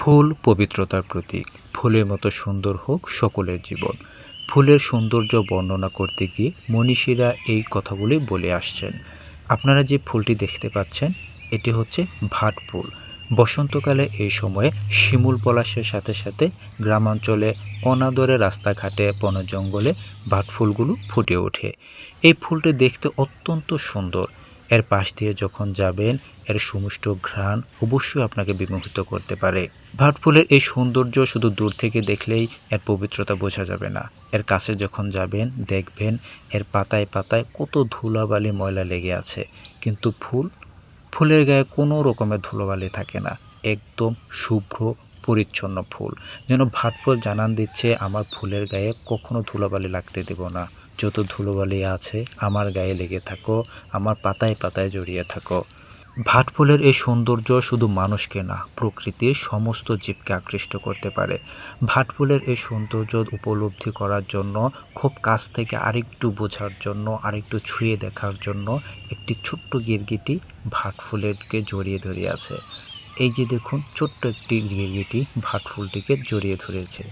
ফুল পবিত্রতার প্রতীক। ফুলের মতো সুন্দর হোক সকলের জীবন। ফুলের সৌন্দর্য বর্ণনা করতে গিয়ে মনীষীরা এই কথাগুলি বলে আসছেন। আপনারা যে ফুলটি দেখতে পাচ্ছেন এটি হচ্ছে ভাট ফুল। বসন্তকালে এই সময়ে শিমুল পলাশের সাথে সাথে গ্রামাঞ্চলে অনাদরে রাস্তাঘাটে বন জঙ্গলে ভাট ফুলগুলো ফুটে ওঠে। এই ফুলটি দেখতে অত্যন্ত সুন্দর। এর পাশ দিয়ে যখন যাবেন এর সুমিষ্ট ঘ্রাণ অবশ্যই আপনাকে বিমোহিত করতে পারে। ভাট ফুলের এই সৌন্দর্য শুধু দূর থেকে দেখলেই এর পবিত্রতা বোঝা যাবে না। এর কাছে যখন যাবেন দেখবেন এর পাতায় পাতায় কত ধুলাবালি ময়লা লেগে আছে, কিন্তু ফুলের গায়ে কোনো রকমের ধুলোবালি থাকে না। একদম শুভ্র পরিচ্ছন্ন ফুল, যেন ভাট ফুল জানান দিচ্ছে আমার ফুলের গায়ে কখনো ধুলোবালি লাগতে দেব না। যত ধুলোবালি আছে আমার গায়ে লেগে থাকো, আমার পাতায় পাতায় জড়িয়ে থাকো। ভাট ফুলের এই সৌন্দর্য শুধু মানুষকে না, প্রকৃতির সমস্ত জীবকে আকৃষ্ট করতে পারে। ভাট ফুলের এই সৌন্দর্য উপলব্ধি করার জন্য, খুব কাছ থেকে আরেকটু বোঝার জন্য, আরেকটু ছুঁয়ে দেখার জন্য একটি ছোট্ট গিরগিটি ভাট ফুলেরকে জড়িয়ে ধরে আছে। এই যে দেখুন, ছোট্ট একটি গিরগিটি ভাট ফুলটিকে জড়িয়ে ধরেছে।